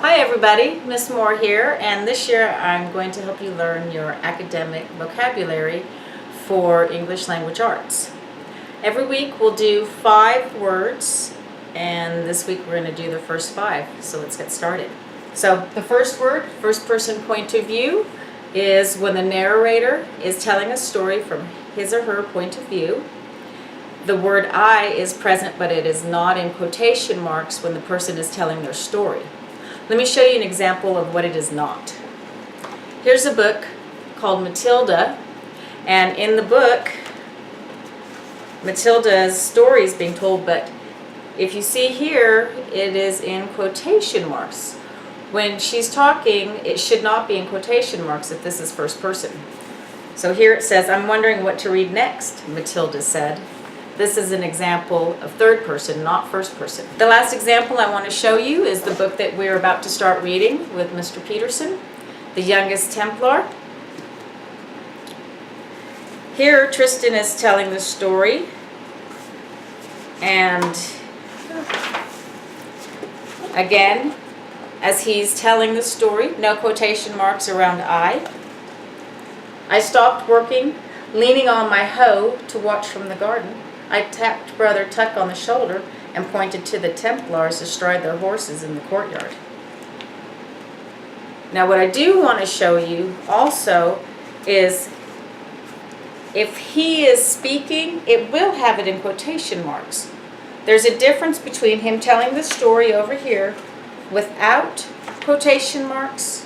Hi everybody, Miss Moore here, and this year I'm going to help you learn your academic vocabulary for English Language Arts. Every week we'll do 5 words, and this week we're going to do the first 5, so let's get started. So the first word, first person point of view, is when the narrator is telling a story from his or her point of view. The word I is present, but it is not in quotation marks when the person is telling their story. Let me show you an example of what it is not. Here's a book called Matilda, and in the book, Matilda's story is being told, but if you see here, it is in quotation marks. When she's talking, it should not be in quotation marks if this is first person. So here it says, "I'm wondering what to read next," Matilda said. This is an example of third person, not first person. The last example I want to show you is the book that we're about to start reading with Mr. Peterson, The Youngest Templar. Here Tristan is telling the story, and again, as he's telling the story, no quotation marks around I. "I stopped working, leaning on my hoe to watch from the garden. I tapped Brother Tuck on the shoulder and pointed to the Templars astride their horses in the courtyard." Now what I do want to show you also is if he is speaking, it will have it in quotation marks. There's a difference between him telling the story over here without quotation marks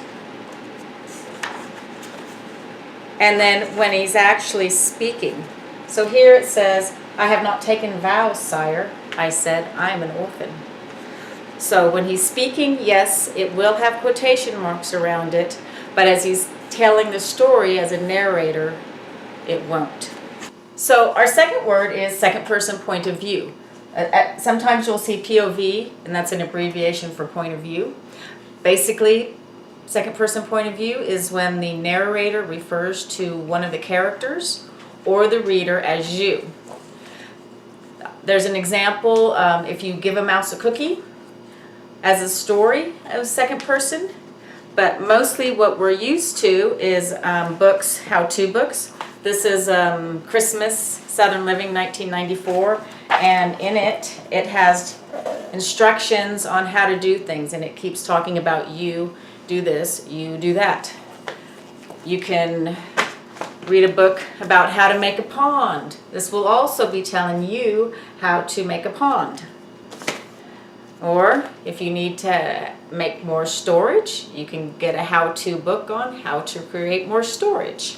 and then when he's actually speaking. So here it says, "I have not taken vows, sire. I said, I am an orphan." So when he's speaking, yes, it will have quotation marks around it, but as he's telling the story as a narrator, it won't. So our second word is second person point of view. Sometimes you'll see POV, and that's an abbreviation for point of view. Basically, second person point of view is when the narrator refers to one of the characters or the reader as you. There's an example, if you give a mouse a cookie as a story of second person, but mostly what we're used to is books, how-to books. This is Christmas, Southern Living, 1994, and in it, it has instructions on how to do things, and it keeps talking about you do this, you do that. You can read a book about how to make a pond. This will also be telling you how to make a pond. Or if you need to make more storage, you can get a how-to book on how to create more storage.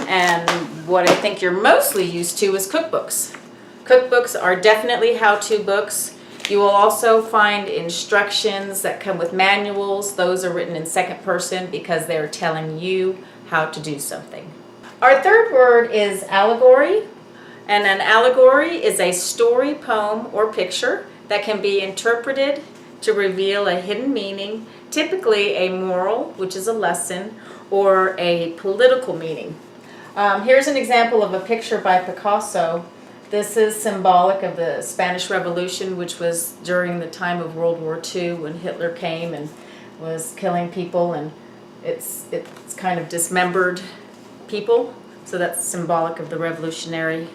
And what I think you're mostly used to is cookbooks. Cookbooks are definitely how-to books. You will also find instructions that come with manuals. Those are written in second person because they're telling you how to do something. Our third word is allegory, and an allegory is a story, poem, or picture that can be interpreted to reveal a hidden meaning, typically a moral, which is a lesson, or a political meaning. Here's an example of a picture by Picasso. This is symbolic of the Spanish Revolution, which was during the time of World War II when Hitler came and was killing people, and it's kind of dismembered people, so that's symbolic of the Revolutionary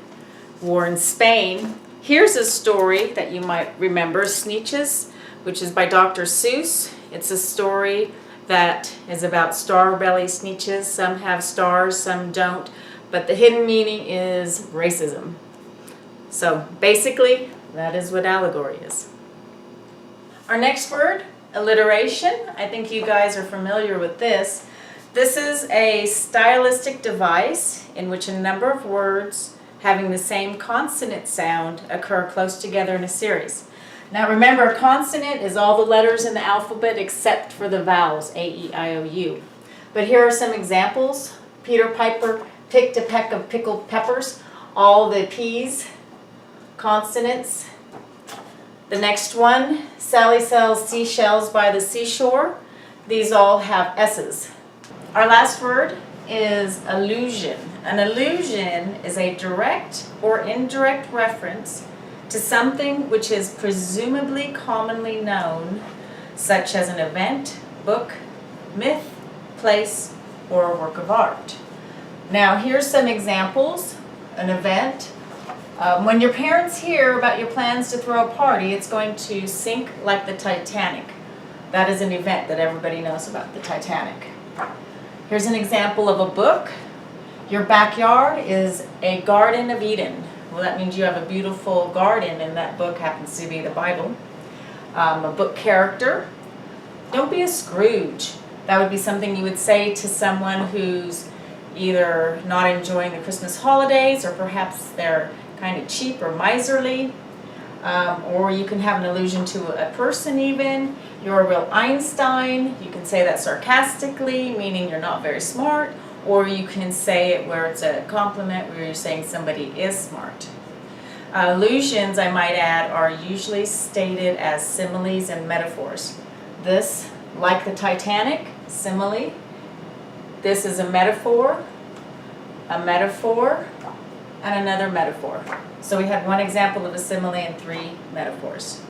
War in Spain. Here's a story that you might remember, Sneetches, which is by Dr. Seuss. It's a story that is about star-belly Sneetches. Some have stars, some don't, but the hidden meaning is racism. So basically, that is what allegory is. Our next word, alliteration. I think you guys are familiar with this. This is a stylistic device in which a number of words having the same consonant sound occur close together in a series. Now remember, a consonant is all the letters in the alphabet except for the vowels, A, E, I, O, U. But here are some examples. Peter Piper picked a peck of pickled peppers. All the P's, consonants. The next one, Sally sells seashells by the seashore. These all have S's. Our last word is allusion. An allusion is a direct or indirect reference to something which is presumably commonly known, such as an event, book, myth, place, or a work of art. Now here's some examples. An event. When your parents hear about your plans to throw a party, it's going to sink like the Titanic. That is an event that everybody knows about, the Titanic. Here's an example of a book. Your backyard is a Garden of Eden. Well, that means you have a beautiful garden, and that book happens to be the Bible. A book character. Don't be a Scrooge. That would be something you would say to someone who's either not enjoying the Christmas holidays, or perhaps they're kind of cheap or miserly. Or you can have an allusion to a person even. You're a real Einstein. You can say that sarcastically, meaning you're not very smart. Or you can say it where it's a compliment, where you're saying somebody is smart. Allusions, I might add, are usually stated as similes and metaphors. This, like the Titanic, simile. This is a metaphor, and another metaphor. So we had one example of a simile and 3 metaphors.